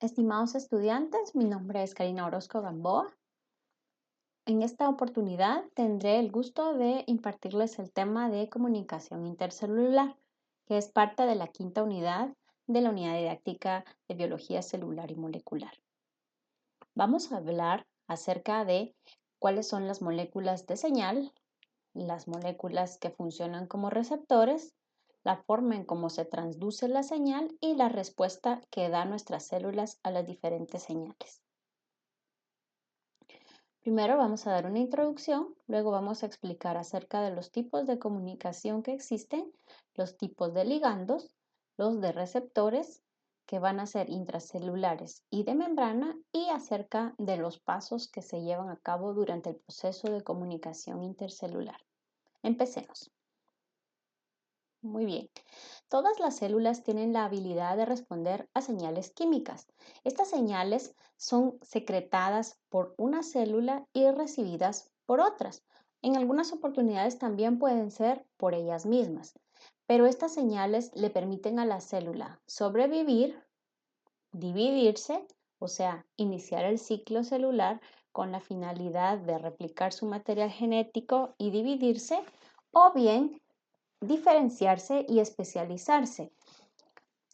Estimados estudiantes, mi nombre es Karina Orozco Gamboa. En esta oportunidad tendré el gusto de impartirles el tema de comunicación intercelular, que es parte de la quinta unidad de la unidad didáctica de biología celular y molecular. Vamos a hablar acerca de cuáles son las moléculas de señal, las moléculas que funcionan como receptores, la forma en cómo se transduce la señal y la respuesta que dan nuestras células a las diferentes señales. Primero vamos a dar una introducción, luego vamos a explicar acerca de los tipos de comunicación que existen, los tipos de ligandos, los de receptores, que van a ser intracelulares y de membrana, y acerca de los pasos que se llevan a cabo durante el proceso de comunicación intercelular. Empecemos. Muy bien. Todas las células tienen la habilidad de responder a señales químicas. Estas señales son secretadas por una célula y recibidas por otras. En algunas oportunidades también pueden ser por ellas mismas, pero estas señales le permiten a la célula sobrevivir, dividirse, o sea, iniciar el ciclo celular con la finalidad de replicar su material genético y dividirse, o bien diferenciarse y especializarse.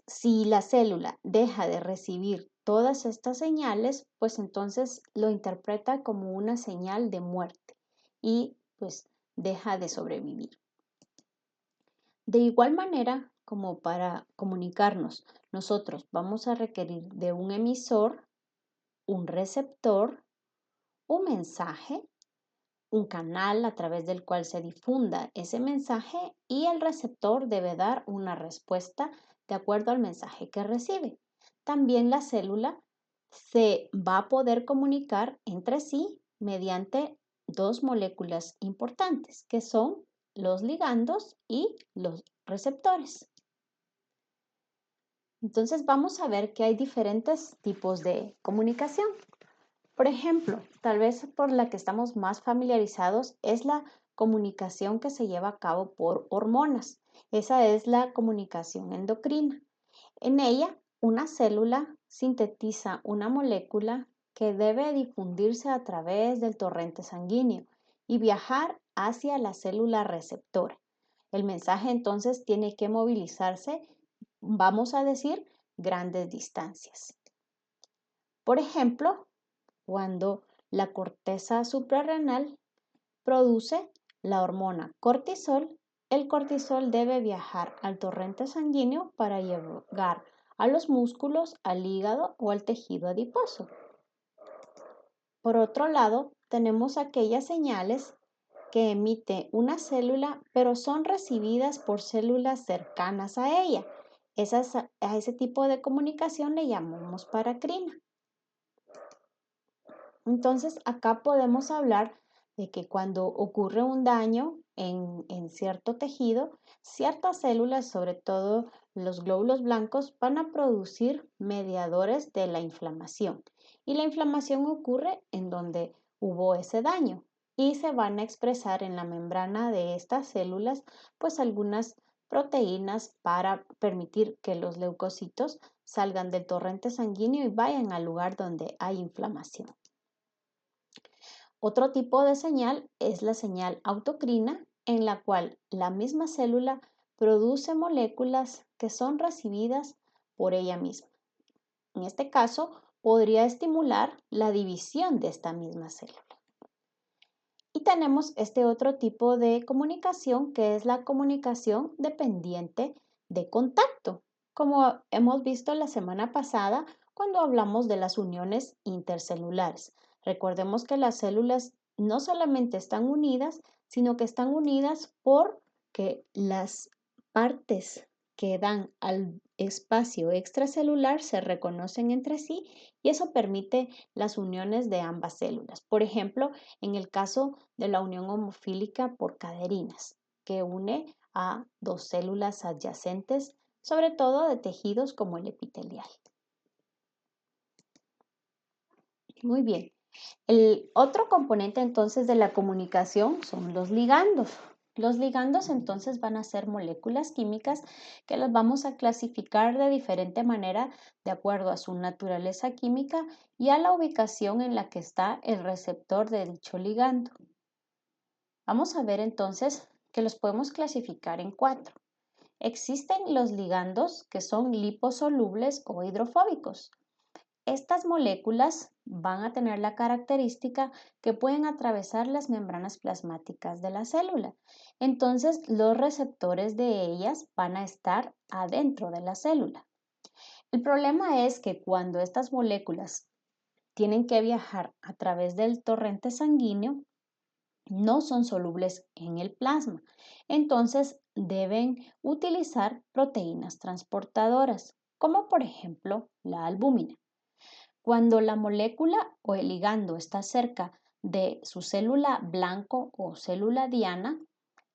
Si la célula deja de recibir todas estas señales, pues entonces lo interpreta como una señal de muerte y pues deja de sobrevivir. De igual manera, como para comunicarnos, nosotros vamos a requerir de un emisor, un receptor, un mensaje, un canal a través del cual se difunda ese mensaje, y el receptor debe dar una respuesta de acuerdo al mensaje que recibe. También la célula se va a poder comunicar entre sí mediante dos moléculas importantes, que son los ligandos y los receptores. Entonces vamos a ver que hay diferentes tipos de comunicación. Por ejemplo, tal vez por la que estamos más familiarizados es la comunicación que se lleva a cabo por hormonas. Esa es la comunicación endocrina. En ella, una célula sintetiza una molécula que debe difundirse a través del torrente sanguíneo y viajar hacia la célula receptora. El mensaje entonces tiene que movilizarse, vamos a decir, grandes distancias. Por ejemplo, cuando la corteza suprarrenal produce la hormona cortisol, el cortisol debe viajar al torrente sanguíneo para llegar a los músculos, al hígado o al tejido adiposo. Por otro lado, tenemos aquellas señales que emite una célula, pero son recibidas por células cercanas a ella. A ese tipo de comunicación le llamamos paracrina. Entonces, acá podemos hablar de que cuando ocurre un daño en cierto tejido, ciertas células, sobre todo los glóbulos blancos, van a producir mediadores de la inflamación. Y la inflamación ocurre en donde hubo ese daño y se van a expresar en la membrana de estas células, pues algunas proteínas para permitir que los leucocitos salgan del torrente sanguíneo y vayan al lugar donde hay inflamación. Otro tipo de señal es la señal autocrina, en la cual la misma célula produce moléculas que son recibidas por ella misma. En este caso, podría estimular la división de esta misma célula. Y tenemos este otro tipo de comunicación, que es la comunicación dependiente de contacto, como hemos visto la semana pasada cuando hablamos de las uniones intercelulares. Recordemos que las células no solamente están unidas, sino que están unidas porque las partes que dan al espacio extracelular se reconocen entre sí, y eso permite las uniones de ambas células. Por ejemplo, en el caso de la unión homofílica por caderinas, que une a dos células adyacentes, sobre todo de tejidos como el epitelial. Muy bien. El otro componente entonces de la comunicación son los ligandos. Los ligandos entonces van a ser moléculas químicas que las vamos a clasificar de diferente manera de acuerdo a su naturaleza química y a la ubicación en la que está el receptor de dicho ligando. Vamos a ver entonces que los podemos clasificar en 4. Existen los ligandos que son liposolubles o hidrofóbicos. Estas moléculas van a tener la característica que pueden atravesar las membranas plasmáticas de la célula. Entonces, los receptores de ellas van a estar adentro de la célula. El problema es que cuando estas moléculas tienen que viajar a través del torrente sanguíneo, no son solubles en el plasma. Entonces, deben utilizar proteínas transportadoras, como por ejemplo la albúmina. Cuando la molécula o el ligando está cerca de su célula blanco o célula diana,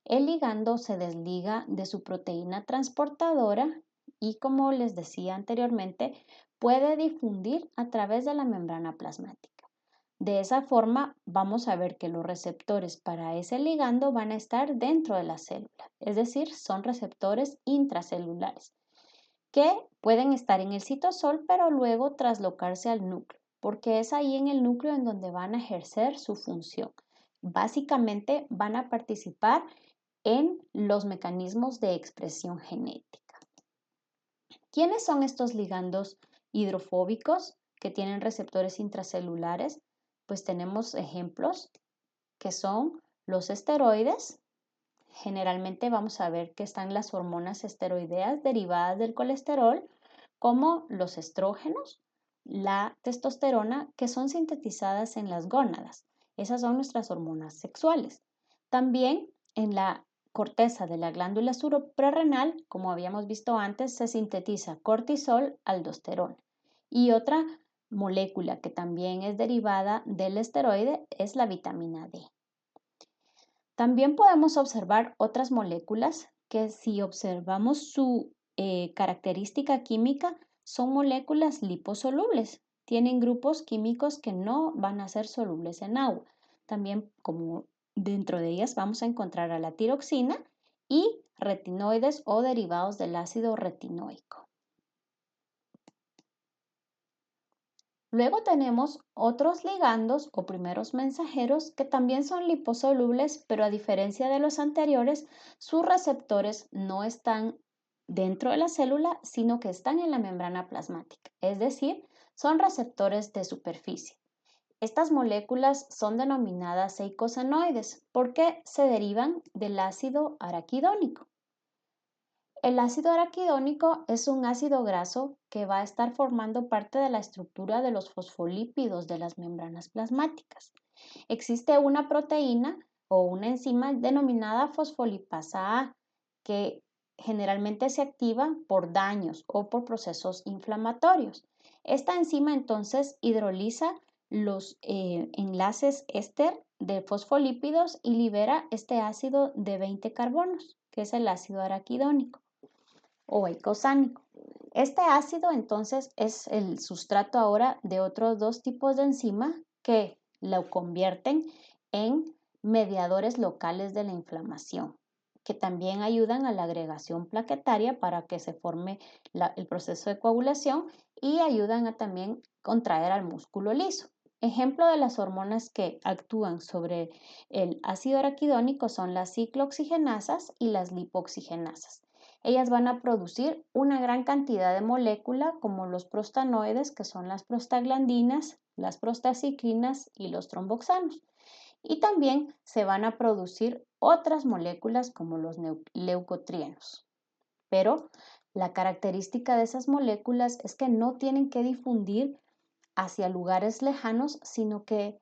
el ligando se desliga de su proteína transportadora y, como les decía anteriormente, puede difundir a través de la membrana plasmática. De esa forma, vamos a ver que los receptores para ese ligando van a estar dentro de la célula, es decir, son receptores intracelulares que pueden estar en el citosol, pero luego traslocarse al núcleo, porque es ahí en el núcleo en donde van a ejercer su función. Básicamente van a participar en los mecanismos de expresión genética. ¿Quiénes son estos ligandos hidrofóbicos que tienen receptores intracelulares? Pues tenemos ejemplos que son los esteroides. Generalmente vamos a ver que están las hormonas esteroideas derivadas del colesterol, como los estrógenos, la testosterona, que son sintetizadas en las gónadas. Esas son nuestras hormonas sexuales. También en la corteza de la glándula suprarrenal, como habíamos visto antes, se sintetiza cortisol, aldosterona. Y otra molécula que también es derivada del esteroide es la vitamina D. También podemos observar otras moléculas que, si observamos su característica química, son moléculas liposolubles. Tienen grupos químicos que no van a ser solubles en agua. También, como dentro de ellas vamos a encontrar a la tiroxina y retinoides o derivados del ácido retinoico. Luego tenemos otros ligandos o primeros mensajeros que también son liposolubles, pero a diferencia de los anteriores, sus receptores no están dentro de la célula, sino que están en la membrana plasmática, es decir, son receptores de superficie. Estas moléculas son denominadas eicosanoides porque se derivan del ácido araquidónico. El ácido araquidónico es un ácido graso que va a estar formando parte de la estructura de los fosfolípidos de las membranas plasmáticas. Existe una proteína o una enzima denominada fosfolipasa A que generalmente se activa por daños o por procesos inflamatorios. Esta enzima entonces hidroliza los enlaces éster de fosfolípidos y libera este ácido de 20 carbonos, que es el ácido araquidónico o eicosánico. Este ácido entonces es el sustrato ahora de otros dos tipos de enzima que lo convierten en mediadores locales de la inflamación, que también ayudan a la agregación plaquetaria para que se forme el proceso de coagulación y ayudan a también contraer al músculo liso. Ejemplo de las hormonas que actúan sobre el ácido araquidónico son las ciclooxigenasas y las lipoxigenasas. Ellas van a producir una gran cantidad de moléculas como los prostanoides, que son las prostaglandinas, las prostaciclinas y los tromboxanos. Y también se van a producir otras moléculas como los leucotrienos. Pero la característica de esas moléculas es que no tienen que difundir hacia lugares lejanos, sino que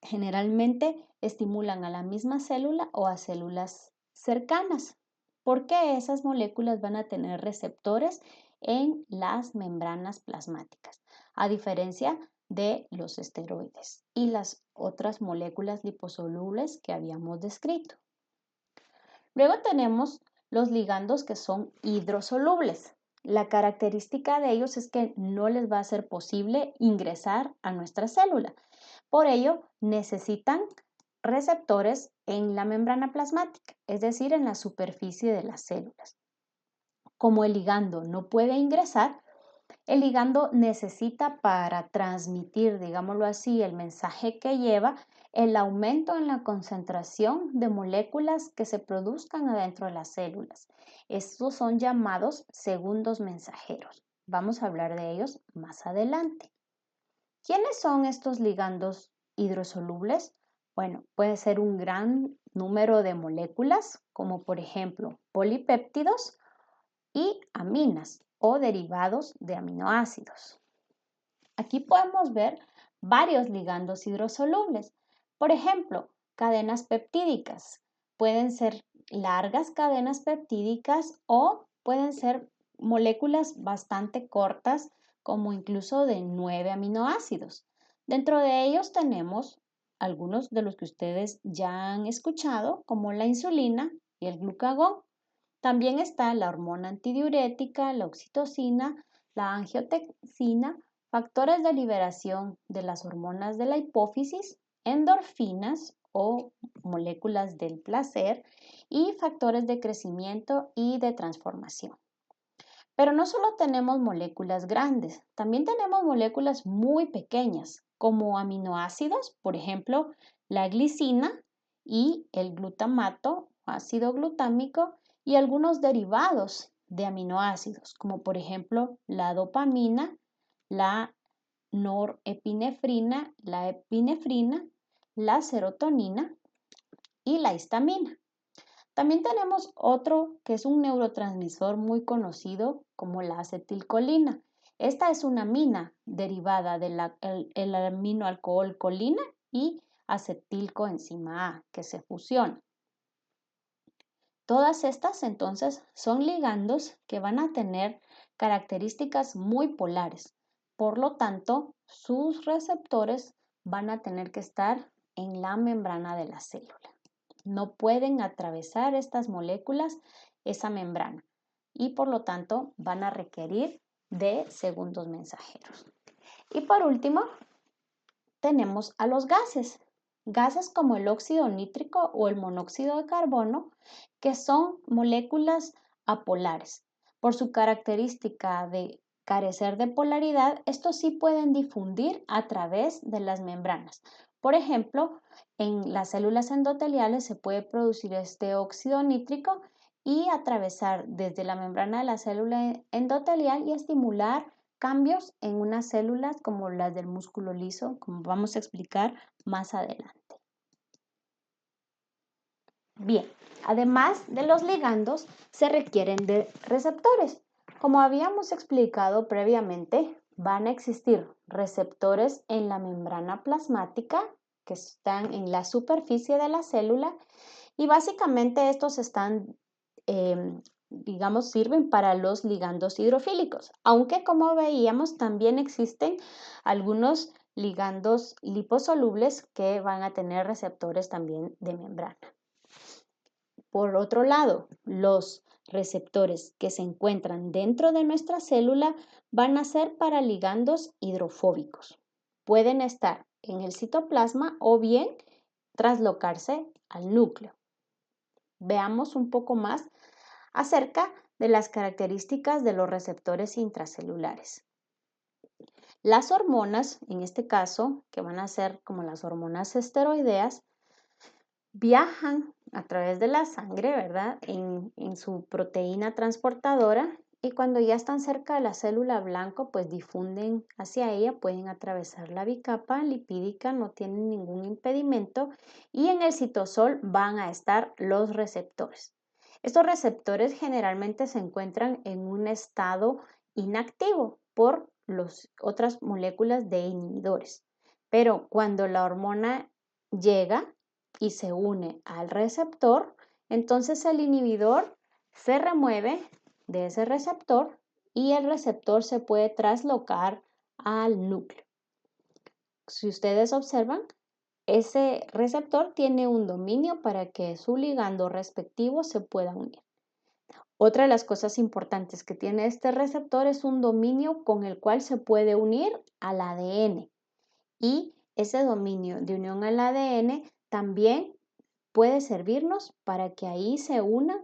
generalmente estimulan a la misma célula o a células cercanas, porque esas moléculas van a tener receptores en las membranas plasmáticas, a diferencia de los esteroides y las otras moléculas liposolubles que habíamos descrito. Luego tenemos los ligandos que son hidrosolubles. La característica de ellos es que no les va a ser posible ingresar a nuestra célula. Por ello, necesitan receptores en la membrana plasmática, es decir, en la superficie de las células. Como el ligando no puede ingresar, el ligando necesita para transmitir, digámoslo así, el mensaje que lleva, el aumento en la concentración de moléculas que se produzcan adentro de las células. Estos son llamados segundos mensajeros. Vamos a hablar de ellos más adelante. ¿Quiénes son estos ligandos hidrosolubles? Bueno, puede ser un gran número de moléculas, como por ejemplo polipéptidos y aminas o derivados de aminoácidos. Aquí podemos ver varios ligandos hidrosolubles. Por ejemplo, cadenas peptídicas. Pueden ser largas cadenas peptídicas o pueden ser moléculas bastante cortas, como incluso de 9 aminoácidos. Dentro de ellos tenemos algunos de los que ustedes ya han escuchado, como la insulina y el glucagón. También está la hormona antidiurética, la oxitocina, la angiotensina, factores de liberación de las hormonas de la hipófisis, endorfinas o moléculas del placer y factores de crecimiento y de transformación. Pero no solo tenemos moléculas grandes, también tenemos moléculas muy pequeñas, como aminoácidos, por ejemplo, la glicina y el glutamato, ácido glutámico, y algunos derivados de aminoácidos, como por ejemplo la dopamina, la norepinefrina, la epinefrina, la serotonina y la histamina. También tenemos otro que es un neurotransmisor muy conocido como la acetilcolina. Esta es una amina derivada del aminoalcohol colina y acetilcoenzima A que se fusionan. Todas estas entonces son ligandos que van a tener características muy polares. Por lo tanto, sus receptores van a tener que estar en la membrana de la célula. No pueden atravesar estas moléculas esa membrana y por lo tanto van a requerir de segundos mensajeros. Y por último, tenemos a los gases. Gases como el óxido nítrico o el monóxido de carbono, que son moléculas apolares. Por su característica de carecer de polaridad, estos sí pueden difundir a través de las membranas. Por ejemplo, en las células endoteliales se puede producir este óxido nítrico y atravesar desde la membrana de la célula endotelial y estimular cambios en unas células como las del músculo liso, como vamos a explicar más adelante. Bien, además de los ligandos, se requieren de receptores. Como habíamos explicado previamente, van a existir receptores en la membrana plasmática que están en la superficie de la célula y básicamente estos están digamos, sirven para los ligandos hidrofílicos, aunque como veíamos también existen algunos ligandos liposolubles que van a tener receptores también de membrana. Por otro lado, los receptores que se encuentran dentro de nuestra célula van a ser para ligandos hidrofóbicos. Pueden estar en el citoplasma o bien traslocarse al núcleo. Veamos un poco más acerca de las características de los receptores intracelulares. Las hormonas, en este caso, que van a ser como las hormonas esteroideas, viajan a través de la sangre, ¿verdad? En su proteína transportadora y cuando ya están cerca de la célula blanco, pues difunden hacia ella, pueden atravesar la bicapa lipídica, no tienen ningún impedimento y en el citosol van a estar los receptores. Estos receptores generalmente se encuentran en un estado inactivo por las otras moléculas de inhibidores. Pero cuando la hormona llega y se une al receptor, entonces el inhibidor se remueve de ese receptor y el receptor se puede traslocar al núcleo. Si ustedes observan, ese receptor tiene un dominio para que su ligando respectivo se pueda unir. Otra de las cosas importantes que tiene este receptor es un dominio con el cual se puede unir al ADN y ese dominio de unión al ADN también puede servirnos para que ahí se unan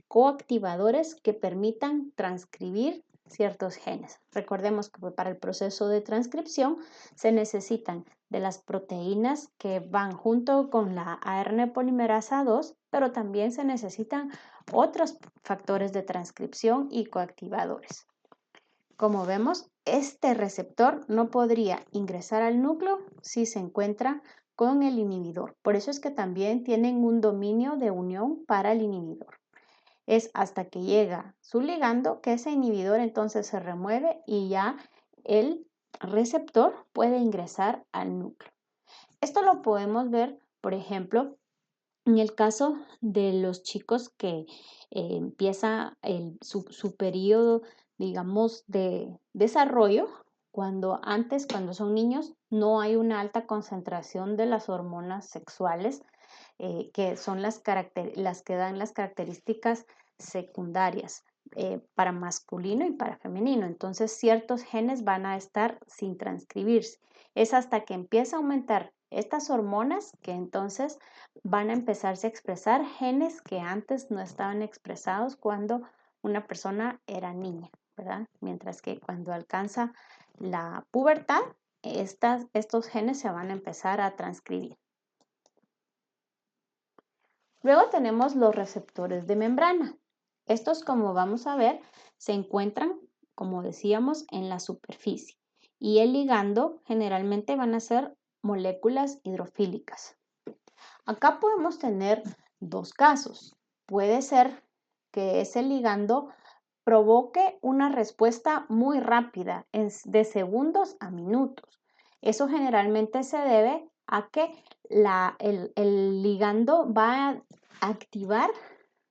coactivadores que permitan transcribir ciertos genes. Recordemos que para el proceso de transcripción se necesitan de las proteínas que van junto con la ARN polimerasa 2, pero también se necesitan otros factores de transcripción y coactivadores. Como vemos, este receptor no podría ingresar al núcleo si se encuentra con el inhibidor. Por eso es que también tienen un dominio de unión para el inhibidor. Es hasta que llega su ligando que ese inhibidor entonces se remueve y ya el receptor puede ingresar al núcleo. Esto lo podemos ver, por ejemplo, en el caso de los chicos que empieza su periodo, digamos, de desarrollo, cuando son niños, no hay una alta concentración de las hormonas sexuales, que son las que dan las características secundarias para masculino y para femenino. Entonces, ciertos genes van a estar sin transcribirse. Es hasta que empieza a aumentar estas hormonas que entonces van a empezarse a expresar genes que antes no estaban expresados cuando una persona era niña, ¿verdad? Mientras que cuando alcanza la pubertad, estos genes se van a empezar a transcribir. Luego tenemos los receptores de membrana. Estos, como vamos a ver, se encuentran, como decíamos, en la superficie y el ligando generalmente van a ser moléculas hidrofílicas. Acá podemos tener dos casos. Puede ser que ese ligando provoque una respuesta muy rápida, de segundos a minutos. Eso generalmente se debe a que el ligando va a activar,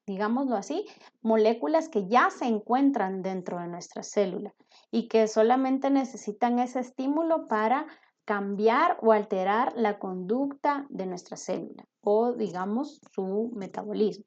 digámoslo así, moléculas que ya se encuentran dentro de nuestra célula y que solamente necesitan ese estímulo para cambiar o alterar la conducta de nuestra célula o, digamos, su metabolismo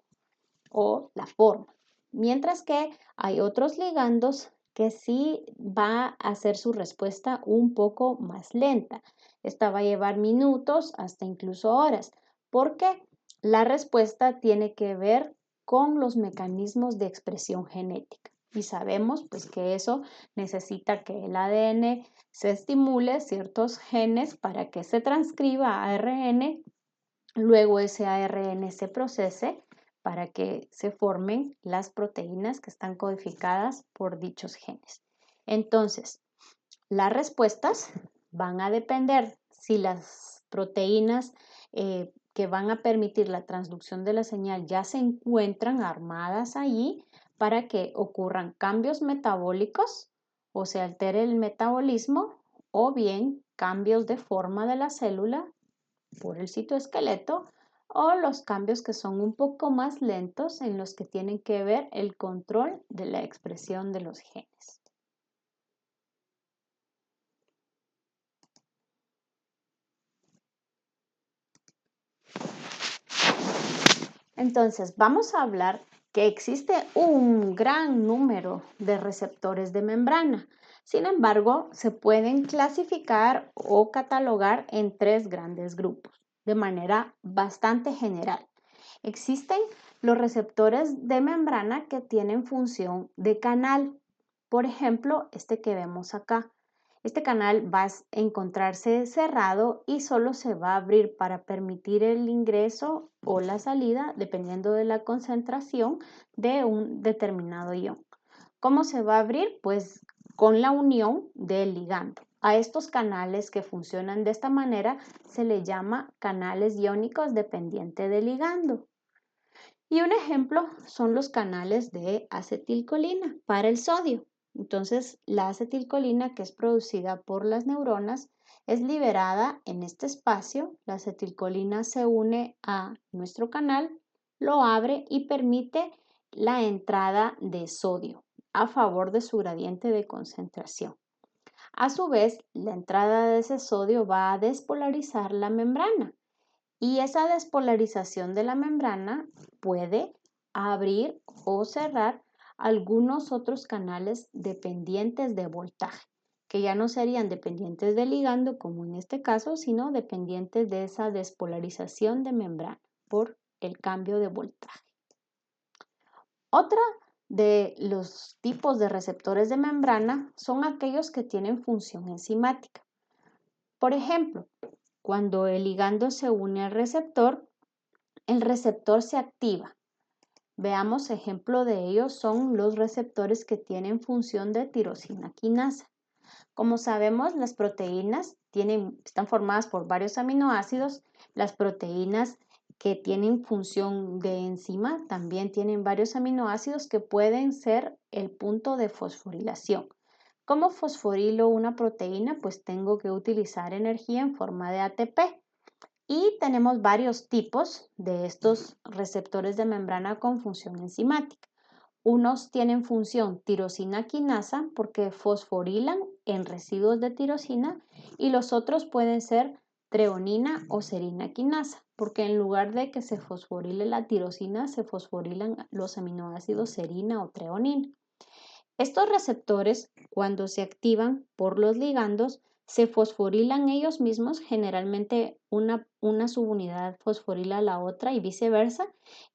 o la forma. Mientras que hay otros ligandos que sí va a hacer su respuesta un poco más lenta. Esta va a llevar minutos hasta incluso horas, porque la respuesta tiene que ver con los mecanismos de expresión genética. Y sabemos pues que eso necesita que el ADN se estimule ciertos genes para que se transcriba a ARN, luego ese ARN se procese para que se formen las proteínas que están codificadas por dichos genes. Entonces, las respuestas van a depender si las proteínas que van a permitir la transducción de la señal ya se encuentran armadas allí para que ocurran cambios metabólicos o se altere el metabolismo o bien cambios de forma de la célula por el citoesqueleto o los cambios que son un poco más lentos en los que tienen que ver el control de la expresión de los genes. Entonces, vamos a hablar que existe un gran número de receptores de membrana. Sin embargo, se pueden clasificar o catalogar en tres grandes grupos de manera bastante general. Existen los receptores de membrana que tienen función de canal. Por ejemplo, este que vemos acá. Este canal va a encontrarse cerrado y solo se va a abrir para permitir el ingreso o la salida, dependiendo de la concentración de un determinado ion. ¿Cómo se va a abrir? Pues con la unión del ligando. A estos canales que funcionan de esta manera se le llama canales iónicos dependientes del ligando. Y un ejemplo son los canales de acetilcolina para el sodio. Entonces, la acetilcolina que es producida por las neuronas es liberada en este espacio. La acetilcolina se une a nuestro canal, lo abre y permite la entrada de sodio a favor de su gradiente de concentración. A su vez, la entrada de ese sodio va a despolarizar la membrana y esa despolarización de la membrana puede abrir o cerrar algunos otros canales dependientes de voltaje. que ya no serían dependientes del ligando, como en este caso, sino dependientes de esa despolarización de membrana por el cambio de voltaje. Otra de los tipos de receptores de membrana son aquellos que tienen función enzimática. Por ejemplo, cuando el ligando se une al receptor, el receptor se activa. Veamos ejemplo de ellos son los receptores que tienen función de tirosina quinasa. Como sabemos, las proteínas están formadas por varios aminoácidos. Las proteínas que tienen función de enzima también tienen varios aminoácidos que pueden ser el punto de fosforilación. ¿Cómo fosforilo una proteína? Pues tengo que utilizar energía en forma de ATP. Y tenemos varios tipos de estos receptores de membrana con función enzimática. Unos tienen función tirosina quinasa porque fosforilan en residuos de tirosina y los otros pueden ser treonina o serina quinasa porque en lugar de que se fosforile la tirosina se fosforilan los aminoácidos serina o treonina. Estos receptores, cuando se activan por los ligandos, se fosforilan ellos mismos, generalmente una subunidad fosforila a la otra y viceversa,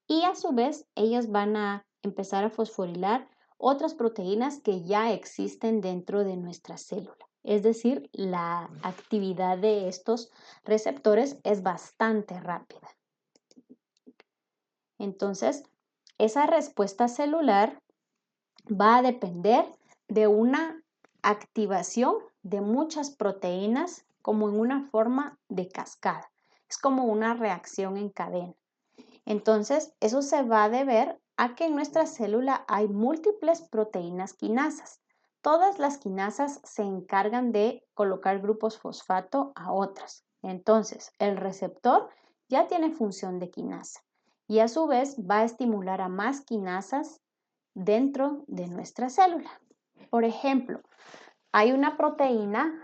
y a su vez ellas van a empezar a fosforilar otras proteínas que ya existen dentro de nuestra célula. Es decir, la actividad de estos receptores es bastante rápida. Entonces, esa respuesta celular va a depender de una activación de muchas proteínas como en una forma de cascada. Es como una reacción en cadena. Entonces, eso se va a deber a que en nuestra célula hay múltiples proteínas quinasas. Todas las quinasas se encargan de colocar grupos fosfato a otras. Entonces, el receptor ya tiene función de quinasa y a su vez va a estimular a más quinasas dentro de nuestra célula. Por ejemplo, hay una proteína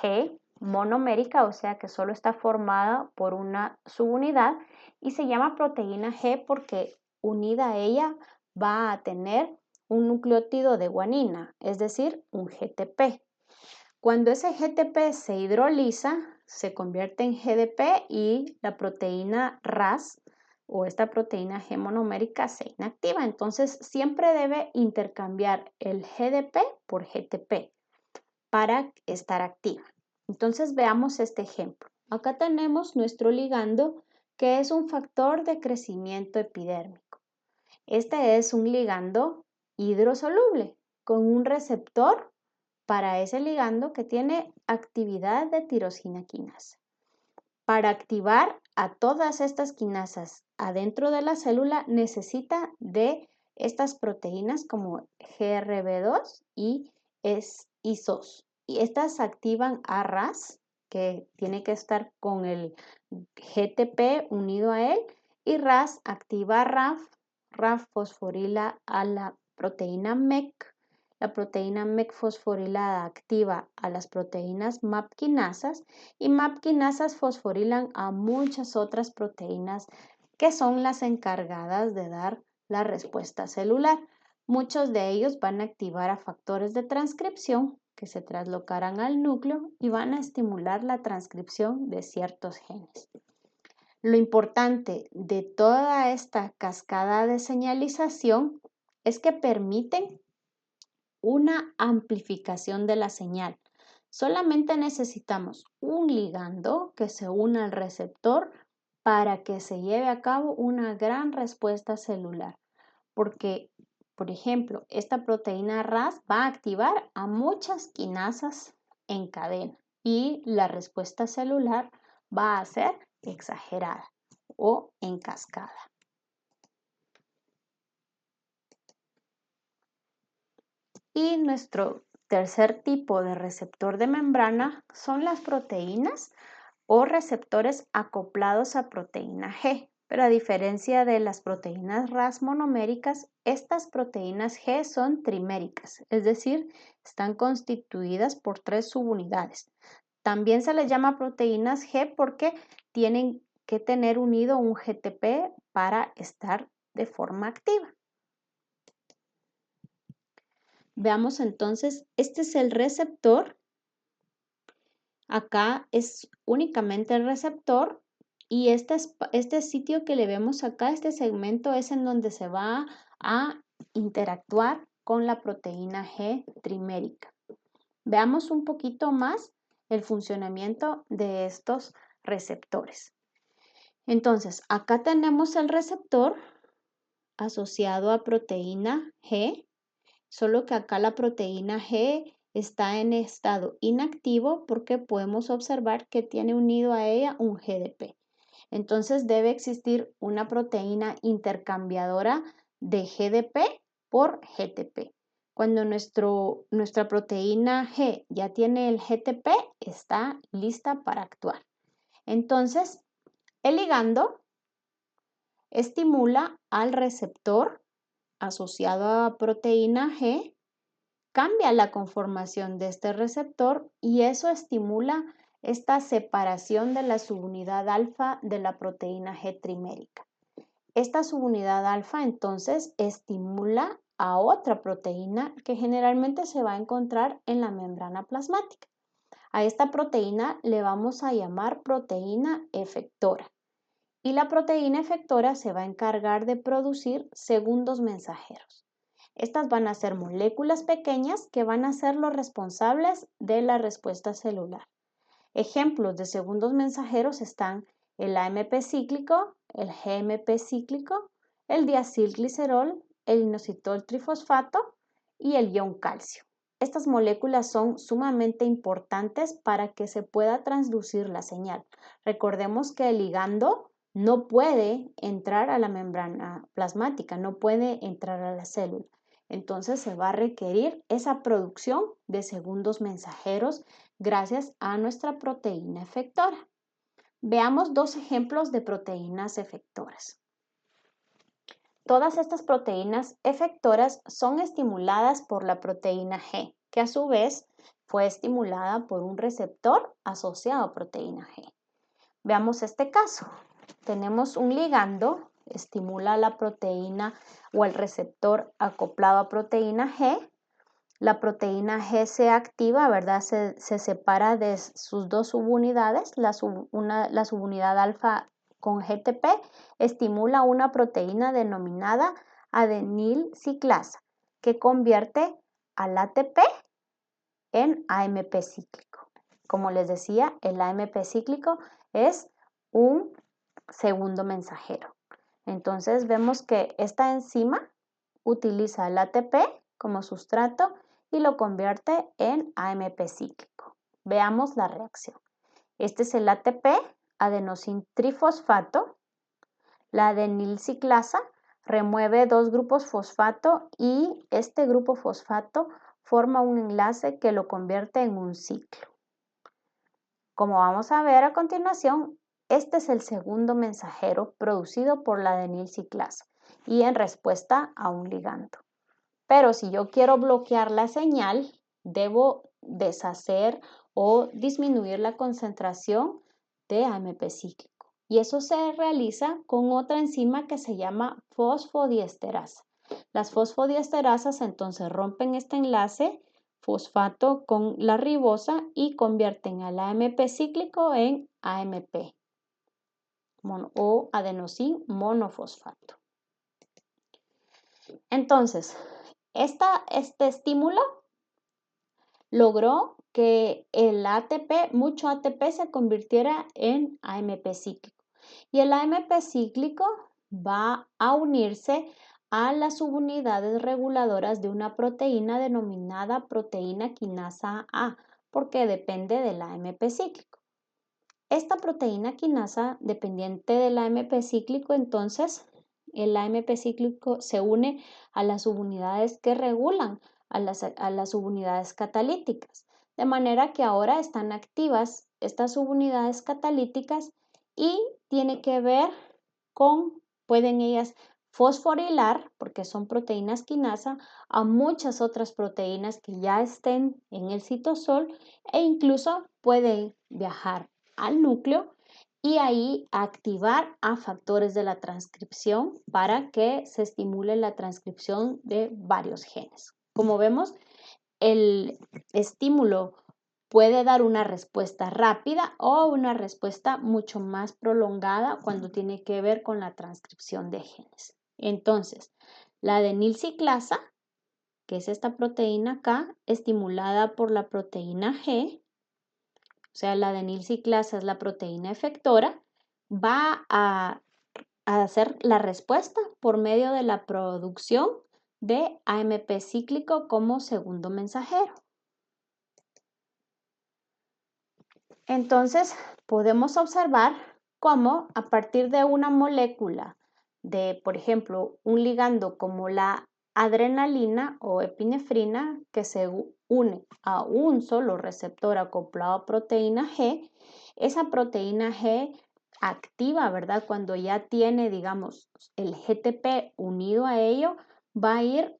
G monomérica, o sea que solo está formada por una subunidad y se llama proteína G porque unida a ella va a tener un nucleótido de guanina, es decir, un GTP. Cuando ese GTP se hidroliza, se convierte en GDP y la proteína RAS o esta proteína G monomérica se inactiva. Entonces, siempre debe intercambiar el GDP por GTP para estar activa. Entonces, veamos este ejemplo. Acá tenemos nuestro ligando que es un factor de crecimiento epidérmico. Este es un ligando hidrosoluble con un receptor para ese ligando que tiene actividad de tirosina quinasa. Para activar a todas estas quinasas adentro de la célula necesita de estas proteínas como GRB2 y SOS. Y estas activan a RAS, que tiene que estar con el GTP unido a él, y RAS activa a RAF. RAF fosforila a la proteína MEC. La proteína MEC fosforilada activa a las proteínas MAP quinasas y MAP quinasas fosforilan a muchas otras proteínas que son las encargadas de dar la respuesta celular. Muchos de ellos van a activar a factores de transcripción que se traslocarán al núcleo y van a estimular la transcripción de ciertos genes. Lo importante de toda esta cascada de señalización es que permiten una amplificación de la señal. Solamente necesitamos un ligando que se una al receptor para que se lleve a cabo una gran respuesta celular. Porque, por ejemplo, esta proteína RAS va a activar a muchas quinasas en cadena y la respuesta celular va a ser exagerada o en cascada. Y nuestro tercer tipo de receptor de membrana son las proteínas o receptores acoplados a proteína G. Pero a diferencia de las proteínas RAS monoméricas, estas proteínas G son triméricas, es decir, están constituidas por 3 subunidades. También se les llama proteínas G porque tienen que tener unido un GTP para estar de forma activa. Veamos entonces, este es el receptor Acá es únicamente el receptor y este sitio que le vemos acá, este segmento es en donde se va a interactuar con la proteína G trimérica. Veamos un poquito más el funcionamiento de estos receptores. Entonces, acá tenemos el receptor asociado a proteína G, solo que acá la proteína G está en estado inactivo porque podemos observar que tiene unido a ella un GDP. Entonces debe existir una proteína intercambiadora de GDP por GTP. Cuando nuestra proteína G ya tiene el GTP, está lista para actuar. Entonces, el ligando estimula al receptor asociado a proteína G, cambia la conformación de este receptor y eso estimula esta separación de la subunidad alfa de la proteína G trimérica. Esta subunidad alfa entonces estimula a otra proteína que generalmente se va a encontrar en la membrana plasmática. A esta proteína le vamos a llamar proteína efectora. Y la proteína efectora se va a encargar de producir segundos mensajeros. Estas van a ser moléculas pequeñas que van a ser los responsables de la respuesta celular. Ejemplos de segundos mensajeros están el AMP cíclico, el GMP cíclico, el diacilglicerol, el inositol trifosfato y el ion calcio. Estas moléculas son sumamente importantes para que se pueda transducir la señal. Recordemos que el ligando no puede entrar a la membrana plasmática, no puede entrar a la célula. Entonces se va a requerir esa producción de segundos mensajeros gracias a nuestra proteína efectora. Veamos dos ejemplos de proteínas efectoras. Todas estas proteínas efectoras son estimuladas por la proteína G, que a su vez fue estimulada por un receptor asociado a proteína G. Veamos este caso. Tenemos un ligando, estimula la proteína o el receptor acoplado a proteína G. La proteína G se activa, ¿verdad? Se separa de sus dos subunidades. La subunidad alfa con GTP estimula una proteína denominada adenilciclasa que convierte al ATP en AMP cíclico. Como les decía, el AMP cíclico es un segundo mensajero. Entonces vemos que esta enzima utiliza el ATP como sustrato y lo convierte en AMP cíclico. Veamos la reacción. Este es el ATP, adenosin trifosfato. La adenilciclasa remueve dos grupos fosfato y este grupo fosfato forma un enlace que lo convierte en un ciclo. Como vamos a ver a continuación, este es el segundo mensajero producido por la adenilciclasa y en respuesta a un ligando. Pero si yo quiero bloquear la señal, debo deshacer o disminuir la concentración de AMP cíclico. Y eso se realiza con otra enzima que se llama fosfodiesterasa. Las fosfodiesterasas entonces rompen este enlace fosfato con la ribosa y convierten al AMP cíclico en AMP o adenosín monofosfato. Entonces, este estímulo logró que el ATP, mucho ATP se convirtiera en AMP cíclico. Y el AMP cíclico va a unirse a las subunidades reguladoras de una proteína denominada proteína quinasa A, porque depende del AMP cíclico. Esta proteína quinasa dependiente del AMP cíclico, entonces el AMP cíclico se une a las subunidades que regulan a las subunidades catalíticas, de manera que ahora están activas estas subunidades catalíticas y tiene que ver con, pueden ellas fosforilar, porque son proteínas quinasa, a muchas otras proteínas que ya estén en el citosol e incluso pueden viajar al núcleo y ahí activar a factores de la transcripción para que se estimule la transcripción de varios genes. Como vemos, el estímulo puede dar una respuesta rápida o una respuesta mucho más prolongada cuando tiene que ver con la transcripción de genes. Entonces, la adenilciclasa, que es esta proteína acá, estimulada por la proteína G, o sea, la adenilciclasa es la proteína efectora, va a hacer la respuesta por medio de la producción de AMP cíclico como segundo mensajero. Entonces, podemos observar cómo a partir de una molécula de, por ejemplo, un ligando como la adrenalina o epinefrina que se une a un solo receptor acoplado a proteína G, esa proteína G activa, ¿verdad? Cuando ya tiene, digamos, el GTP unido a ello, va a ir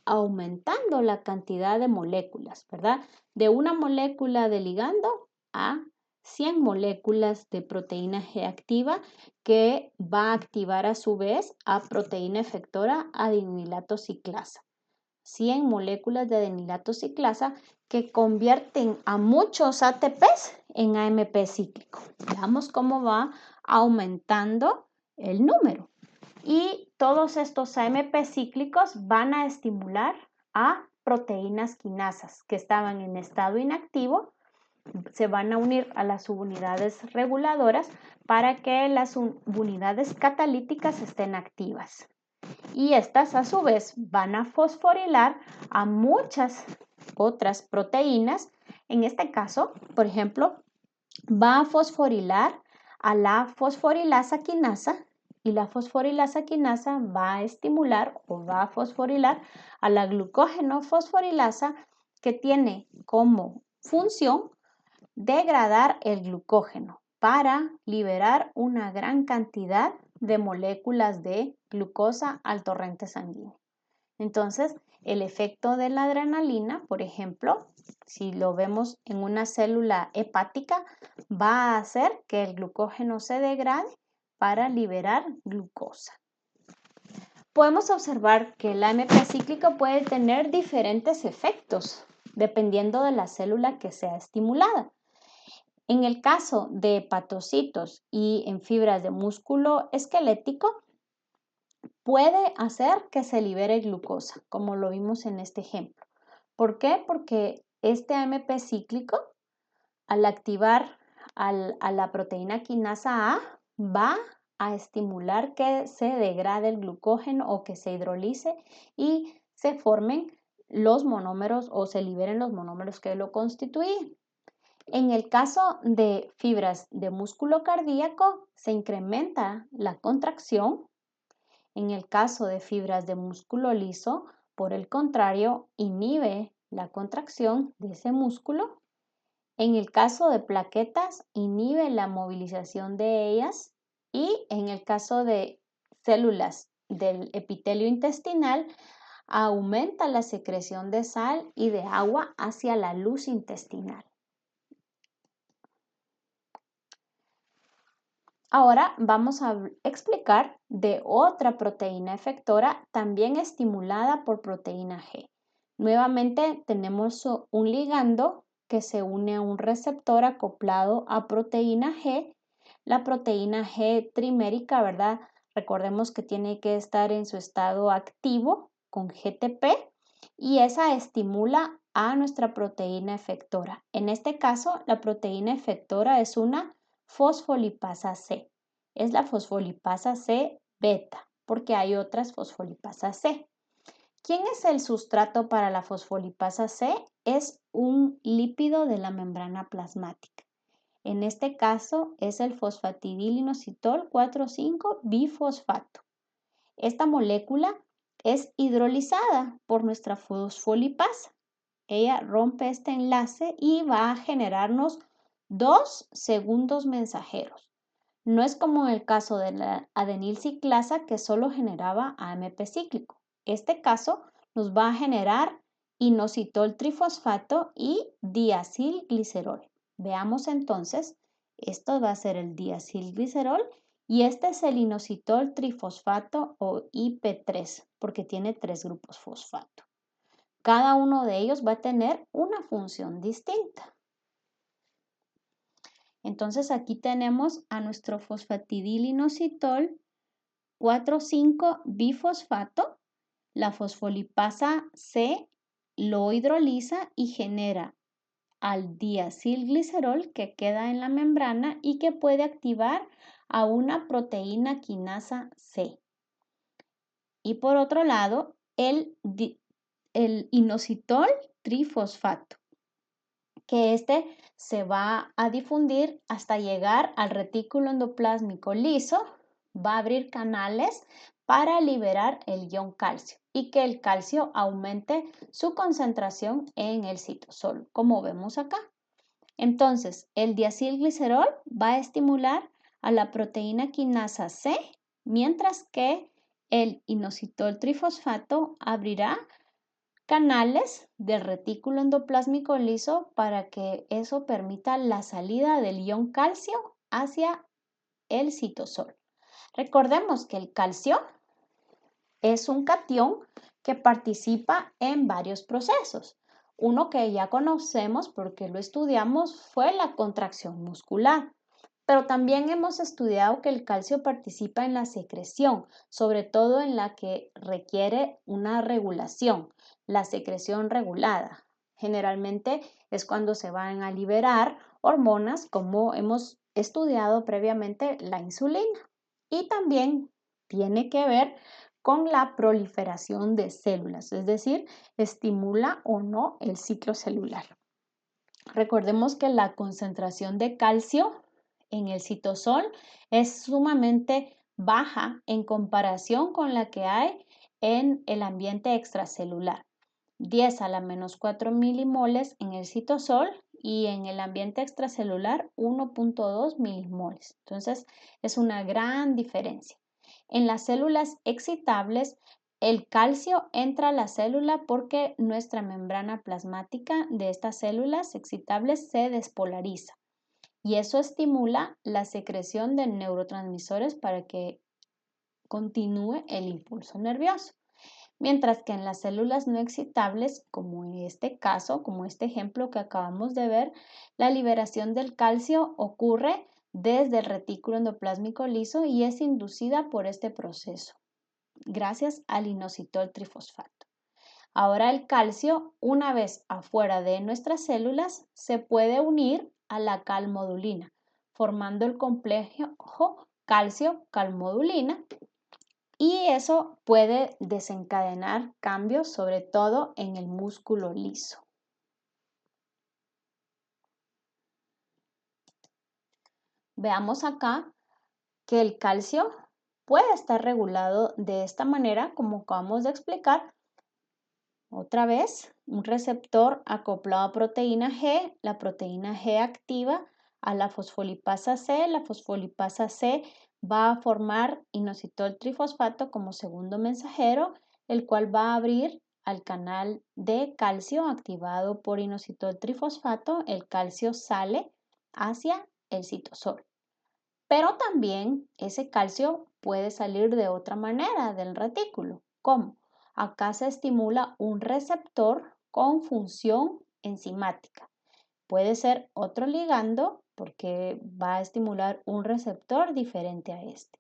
aumentando la cantidad de moléculas, ¿verdad? De una molécula de ligando a 100 moléculas de proteína G activa que va a activar a su vez a proteína efectora adenilato ciclasa. 100 moléculas de adenilato ciclasa que convierten a muchos ATPs en AMP cíclico. Veamos cómo va aumentando el número. Y todos estos AMP cíclicos van a estimular a proteínas quinasas que estaban en estado inactivo, se van a unir a las subunidades reguladoras para que las unidades catalíticas estén activas. Y estas a su vez van a fosforilar a muchas otras proteínas. En este caso, por ejemplo, va a fosforilar a la fosforilasa quinasa y la fosforilasa quinasa va a estimular o va a fosforilar a la glucógeno fosforilasa que tiene como función degradar el glucógeno para liberar una gran cantidad de moléculas de glucosa al torrente sanguíneo. Entonces, el efecto de la adrenalina, por ejemplo, si lo vemos en una célula hepática, va a hacer que el glucógeno se degrade para liberar glucosa. Podemos observar que el AMP cíclico puede tener diferentes efectos dependiendo de la célula que sea estimulada. En el caso de hepatocitos y en fibras de músculo esquelético, puede hacer que se libere glucosa, como lo vimos en este ejemplo. ¿Por qué? Porque este AMP cíclico, al activar a la proteína quinasa A, va a estimular que se degrade el glucógeno o que se hidrolice y se formen los monómeros o se liberen los monómeros que lo constituyen. En el caso de fibras de músculo cardíaco, se incrementa la contracción. En el caso de fibras de músculo liso, por el contrario, inhibe la contracción de ese músculo. En el caso de plaquetas, inhibe la movilización de ellas. Y en el caso de células del epitelio intestinal, aumenta la secreción de sal y de agua hacia la luz intestinal. Ahora vamos a explicar de otra proteína efectora también estimulada por proteína G. Nuevamente tenemos un ligando que se une a un receptor acoplado a proteína G. La proteína G trimérica, ¿verdad? Recordemos que tiene que estar en su estado activo con GTP y esa estimula a nuestra proteína efectora. En este caso, la proteína efectora es una fosfolipasa C. Es la fosfolipasa C beta, porque hay otras fosfolipasas C. ¿Quién es el sustrato para la fosfolipasa C? Es un lípido de la membrana plasmática. En este caso es el fosfatidilinositol 4,5-bifosfato. Esta molécula es hidrolizada por nuestra fosfolipasa. Ella rompe este enlace y va a generarnos dos segundos mensajeros. No es como en el caso de la adenilciclasa que solo generaba AMP cíclico. Este caso nos va a generar inositol trifosfato y diacilglicerol. Veamos entonces, esto va a ser el diacilglicerol y este es el inositol trifosfato o IP3 porque tiene 3 grupos fosfato. Cada uno de ellos va a tener una función distinta. Entonces aquí tenemos a nuestro fosfatidilinositol 4,5-bifosfato. La fosfolipasa C lo hidroliza y genera al diacilglicerol que queda en la membrana y que puede activar a una proteína quinasa C. Y por otro lado, el inositol trifosfato, que este se va a difundir hasta llegar al retículo endoplásmico liso, va a abrir canales para liberar el ion calcio y que el calcio aumente su concentración en el citosol, como vemos acá. Entonces, el diacilglicerol va a estimular a la proteína quinasa C, mientras que el inositol trifosfato abrirá canales del retículo endoplásmico liso para que eso permita la salida del ion calcio hacia el citosol. Recordemos que el calcio es un catión que participa en varios procesos. Uno que ya conocemos porque lo estudiamos fue la contracción muscular, pero también hemos estudiado que el calcio participa en la secreción, sobre todo en la que requiere una regulación, la secreción regulada. Generalmente es cuando se van a liberar hormonas, como hemos estudiado previamente, la insulina. Y también tiene que ver con la proliferación de células, es decir, estimula o no el ciclo celular. Recordemos que la concentración de calcio en el citosol es sumamente baja en comparación con la que hay en el ambiente extracelular. 10 a la menos 4 milimoles en el citosol y en el ambiente extracelular 1,2 milimoles. Entonces, es una gran diferencia. En las células excitables, el calcio entra a la célula porque nuestra membrana plasmática de estas células excitables se despolariza y eso estimula la secreción de neurotransmisores para que continúe el impulso nervioso. Mientras que en las células no excitables, como en este caso, como este ejemplo que acabamos de ver, la liberación del calcio ocurre desde el retículo endoplásmico liso y es inducida por este proceso, gracias al inositol trifosfato. Ahora el calcio, una vez afuera de nuestras células, se puede unir a la calmodulina, formando el complejo calcio-calmodulina, y eso puede desencadenar cambios, sobre todo en el músculo liso. Veamos acá que el calcio puede estar regulado de esta manera, como acabamos de explicar. Otra vez, un receptor acoplado a proteína G, la proteína G activa a la fosfolipasa C va a formar inositol trifosfato como segundo mensajero, el cual va a abrir al canal de calcio activado por inositol trifosfato, el calcio sale hacia el citosol. Pero también ese calcio puede salir de otra manera del retículo. ¿Cómo? Acá se estimula un receptor con función enzimática. Puede ser otro ligando porque va a estimular un receptor diferente a este.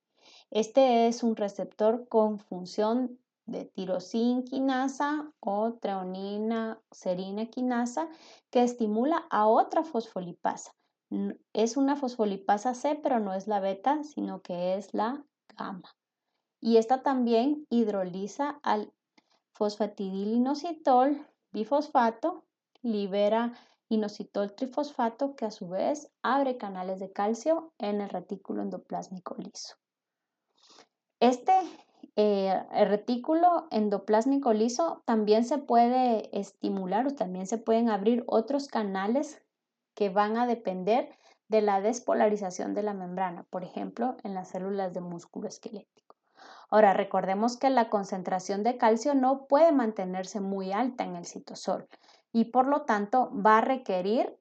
Este es un receptor con función de tirosina quinasa o treonina serina quinasa que estimula a otra fosfolipasa. Es una fosfolipasa C, pero no es la beta, sino que es la gamma. Y esta también hidroliza al fosfatidilinositol bifosfato, libera inositol trifosfato que a su vez abre canales de calcio en el retículo endoplásmico liso. Este el retículo endoplásmico liso también se puede estimular o también se pueden abrir otros canales que van a depender de la despolarización de la membrana, por ejemplo, en las células de músculo esquelético. Ahora, recordemos que la concentración de calcio no puede mantenerse muy alta en el citosol y por lo tanto va a requerir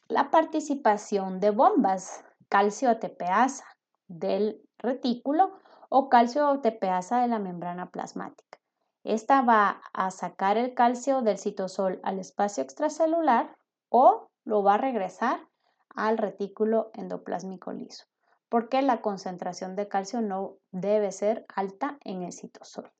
la participación de bombas calcio ATPasa del retículo o calcio ATPasa de la membrana plasmática. Esta va a sacar el calcio del citosol al espacio extracelular o lo va a regresar al retículo endoplásmico liso, porque la concentración de calcio no debe ser alta en el citosol.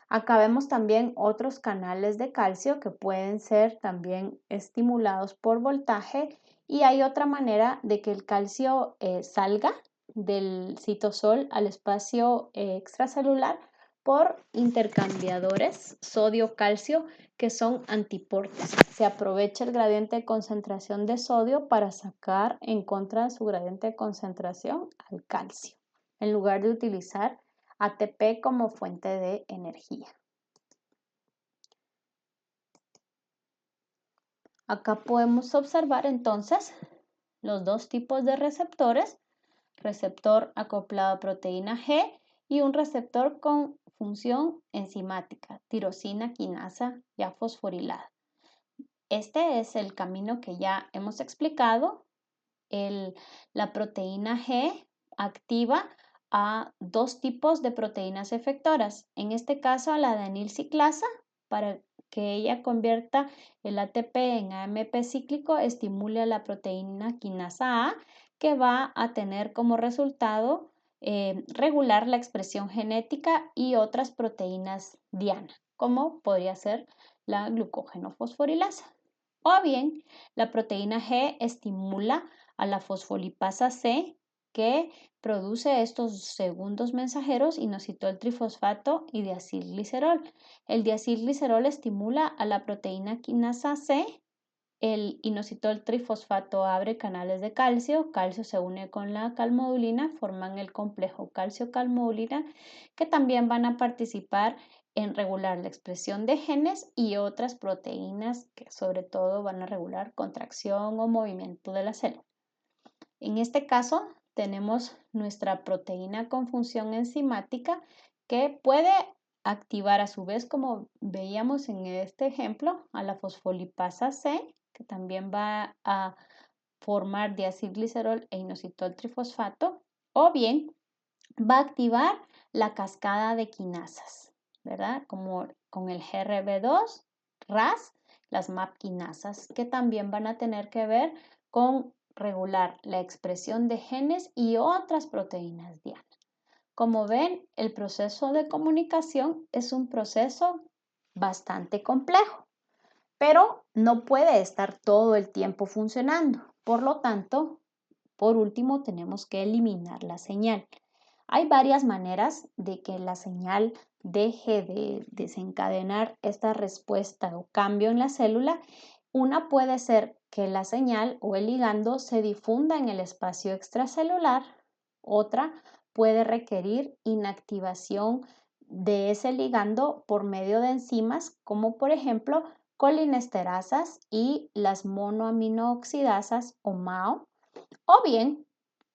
Acá vemos también otros canales de calcio que pueden ser también estimulados por voltaje, y hay otra manera de que el calcio salga del citosol al espacio extracelular por intercambiadores sodio-calcio que son antiportes. Se aprovecha el gradiente de concentración de sodio para sacar en contra de su gradiente de concentración al calcio, en lugar de utilizar ATP como fuente de energía. Acá podemos observar entonces los dos tipos de receptores: receptor acoplado a proteína G y un receptor con función enzimática, tirosina quinasa ya fosforilada. Este es el camino que ya hemos explicado. La proteína G activa a dos tipos de proteínas efectoras, en este caso a la adenil ciclasa, para que ella convierta el ATP en AMP cíclico, estimule a la proteína quinasa A, que va a tener como resultado regular la expresión genética y otras proteínas diana, como podría ser la glucógeno fosforilasa. O bien, la proteína G estimula a la fosfolipasa C, que produce estos segundos mensajeros inositol trifosfato y diacilglicerol. El diacilglicerol estimula a la proteína quinasa C. El inositol trifosfato abre canales de calcio, calcio se une con la calmodulina, forman el complejo calcio-calmodulina, que también van a participar en regular la expresión de genes y otras proteínas que sobre todo van a regular contracción o movimiento de la célula. En este caso tenemos nuestra proteína con función enzimática que puede activar a su vez, como veíamos en este ejemplo, a la fosfolipasa C, que también va a formar diacilglicerol e inositol trifosfato, o bien va a activar la cascada de quinasas, ¿verdad? Como con el GRB2, RAS, las MAP quinasas, que también van a tener que ver con regular la expresión de genes y otras proteínas diana. Como ven, el proceso de comunicación es un proceso bastante complejo, pero no puede estar todo el tiempo funcionando. Por lo tanto, por último, tenemos que eliminar la señal. Hay varias maneras de que la señal deje de desencadenar esta respuesta o cambio en la célula. Una puede ser que la señal o el ligando se difunda en el espacio extracelular. Otra puede requerir inactivación de ese ligando por medio de enzimas, como por ejemplo colinesterasas y las monoaminooxidasas o MAO. O bien,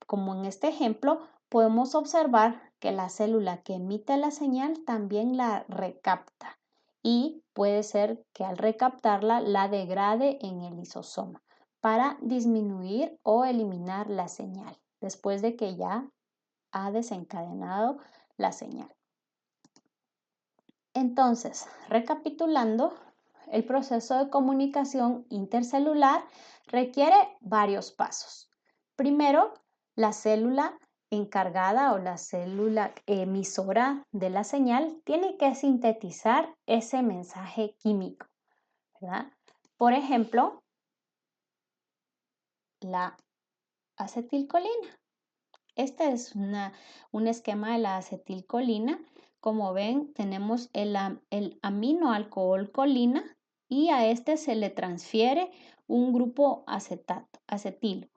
como en este ejemplo, podemos observar que la célula que emite la señal también la recapta, y puede ser que al recaptarla la degrade en el lisosoma para disminuir o eliminar la señal después de que ya ha desencadenado la señal. Entonces, recapitulando, el proceso de comunicación intercelular requiere varios pasos. Primero, la célula encargada o la célula emisora de la señal tiene que sintetizar ese mensaje químico, ¿verdad? Por ejemplo, la acetilcolina. Este es un esquema de la acetilcolina. Como ven, tenemos el aminoalcohol colina, y a este se le transfiere un grupo acetilo.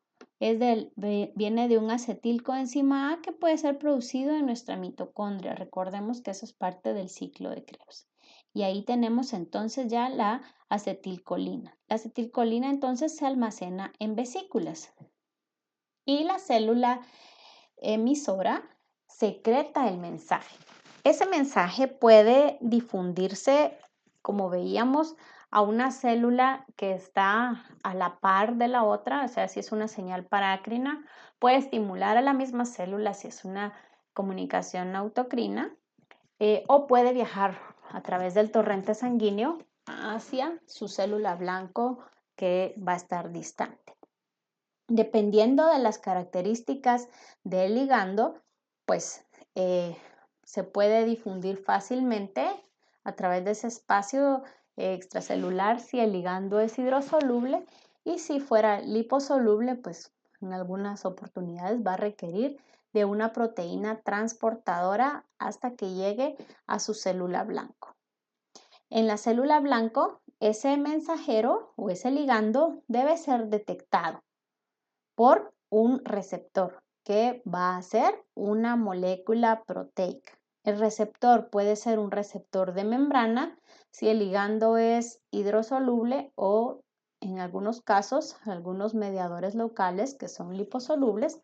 Viene de un acetilcoenzima A que puede ser producido en nuestra mitocondria. Recordemos que eso es parte del ciclo de Krebs. Y ahí tenemos entonces ya la acetilcolina. La acetilcolina entonces se almacena en vesículas. Y la célula emisora secreta el mensaje. Ese mensaje puede difundirse, como veíamos, a una célula que está a la par de la otra, o sea, si es una señal parácrina, puede estimular a la misma célula si es una comunicación autocrina, o puede viajar a través del torrente sanguíneo hacia su célula blanco que va a estar distante. Dependiendo de las características del ligando, pues se puede difundir fácilmente a través de ese espacio extracelular si el ligando es hidrosoluble, y si fuera liposoluble, pues en algunas oportunidades va a requerir de una proteína transportadora hasta que llegue a su célula blanco. En la célula blanco, ese mensajero o ese ligando debe ser detectado por un receptor que va a ser una molécula proteica. El receptor puede ser un receptor de membrana si el ligando es hidrosoluble, o en algunos casos algunos mediadores locales que son liposolubles,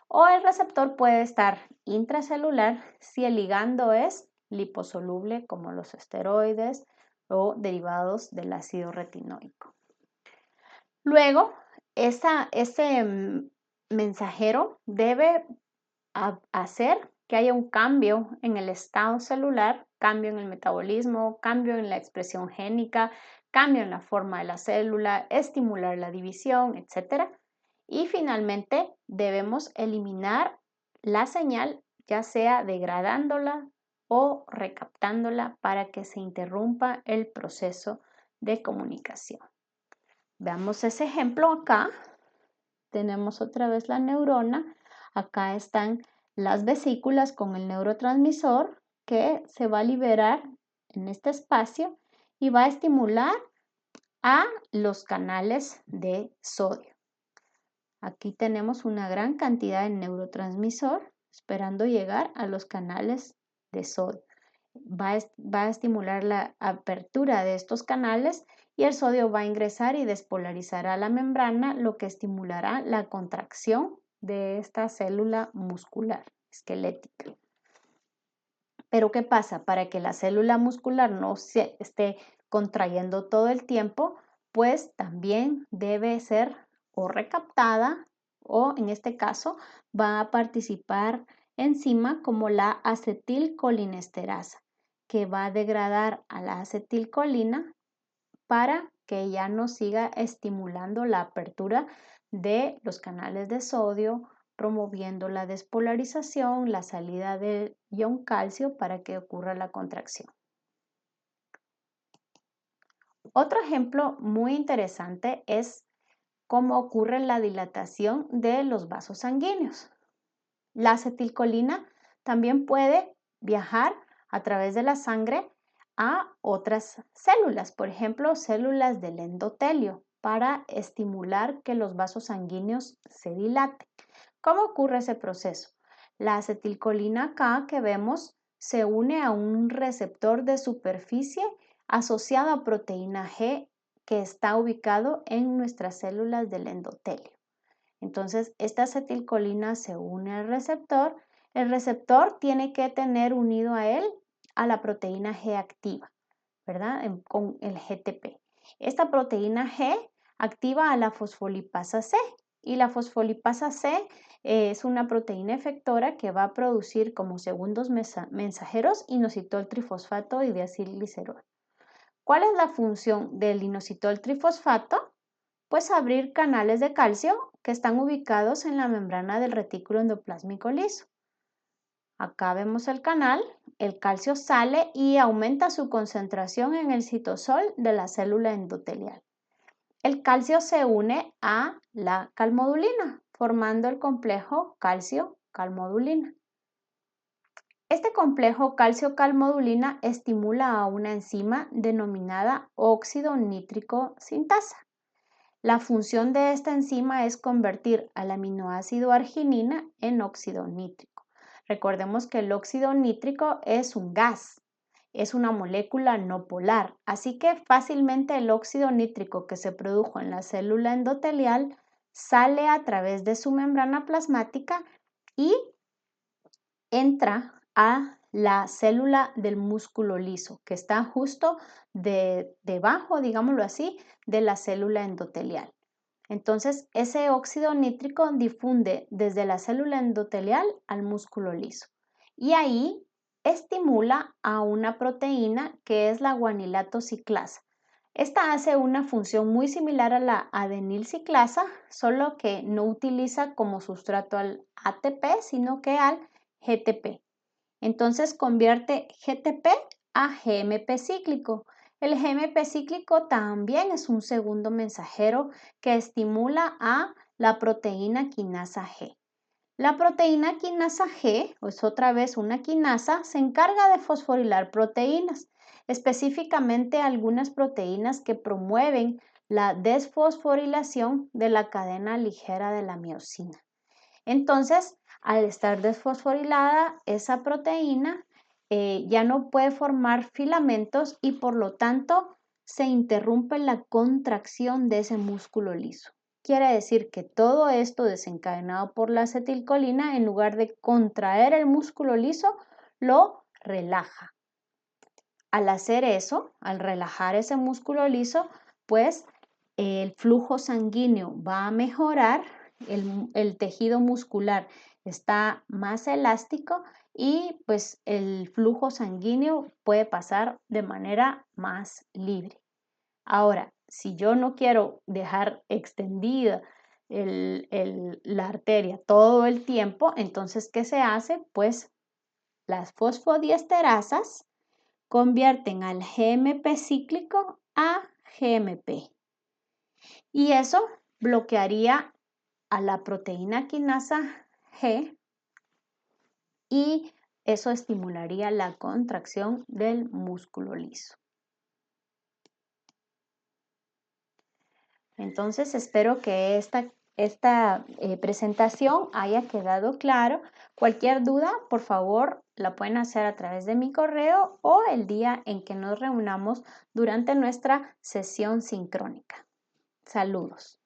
o el receptor puede estar intracelular si el ligando es liposoluble, como los esteroides o derivados del ácido retinoico. Luego, ese mensajero debe hacer que haya un cambio en el estado celular, cambio en el metabolismo, cambio en la expresión génica, cambio en la forma de la célula, estimular la división, etc. Y finalmente debemos eliminar la señal, ya sea degradándola o recaptándola, para que se interrumpa el proceso de comunicación. Veamos ese ejemplo acá. Tenemos otra vez la neurona. Acá están las vesículas con el neurotransmisor que se va a liberar en este espacio y va a estimular a los canales de sodio. Aquí tenemos una gran cantidad de neurotransmisor esperando llegar a los canales de sodio. Va a estimular la apertura de estos canales y el sodio va a ingresar y despolarizará la membrana, lo que estimulará la contracción de esta célula muscular esquelética. Pero ¿qué pasa? Para que la célula muscular no se esté contrayendo todo el tiempo, pues también debe ser o recaptada, o en este caso va a participar enzima como la acetilcolinesterasa, que va a degradar a la acetilcolina para que ya no siga estimulando la apertura de los canales de sodio, promoviendo la despolarización, la salida del ion calcio para que ocurra la contracción. Otro ejemplo muy interesante es cómo ocurre la dilatación de los vasos sanguíneos. La acetilcolina también puede viajar a través de la sangre a otras células, por ejemplo, células del endotelio, para estimular que los vasos sanguíneos se dilaten. ¿Cómo ocurre ese proceso? La acetilcolina acá que vemos se une a un receptor de superficie asociado a proteína G que está ubicado en nuestras células del endotelio. Entonces, esta acetilcolina se une al receptor. El receptor tiene que tener unido a él a la proteína G activa, ¿verdad? Con el GTP. Esta proteína G activa a la fosfolipasa C, y la fosfolipasa C es una proteína efectora que va a producir como segundos mensajeros inositol trifosfato y diacilglicerol. ¿Cuál es la función del inositol trifosfato? Pues abrir canales de calcio que están ubicados en la membrana del retículo endoplásmico liso. Acá vemos el canal, el calcio sale y aumenta su concentración en el citosol de la célula endotelial. El calcio se une a la calmodulina, formando el complejo calcio-calmodulina. Este complejo calcio-calmodulina estimula a una enzima denominada óxido nítrico sintasa. La función de esta enzima es convertir al aminoácido arginina en óxido nítrico. Recordemos que el óxido nítrico es un gas, es una molécula no polar, así que fácilmente el óxido nítrico que se produjo en la célula endotelial sale a través de su membrana plasmática y entra a la célula del músculo liso, que está justo debajo, digámoslo así, de la célula endotelial. Entonces, ese óxido nítrico difunde desde la célula endotelial al músculo liso y ahí estimula a una proteína que es la guanilato ciclasa. Esta hace una función muy similar a la adenilciclasa, solo que no utiliza como sustrato al ATP, sino que al GTP. Entonces convierte GTP a GMP cíclico. El GMP cíclico también es un segundo mensajero que estimula a la proteína quinasa G. La proteína quinasa G, es otra vez una quinasa, se encarga de fosforilar proteínas, específicamente algunas proteínas que promueven la desfosforilación de la cadena ligera de la miosina. Entonces, al estar desfosforilada, esa proteína ya no puede formar filamentos y por lo tanto se interrumpe la contracción de ese músculo liso. Quiere decir que todo esto desencadenado por la acetilcolina, en lugar de contraer el músculo liso, lo relaja. Al hacer eso, al relajar ese músculo liso, pues el flujo sanguíneo va a mejorar, el tejido muscular está más elástico y pues el flujo sanguíneo puede pasar de manera más libre. Ahora, si yo no quiero dejar extendida la arteria todo el tiempo, entonces, ¿qué se hace? Pues las fosfodiesterasas convierten al GMP cíclico a GMP. Y eso bloquearía a la proteína quinasa G y eso estimularía la contracción del músculo liso. Entonces, espero que esta presentación haya quedado claro. Cualquier duda, por favor, la pueden hacer a través de mi correo o el día en que nos reunamos durante nuestra sesión sincrónica. Saludos.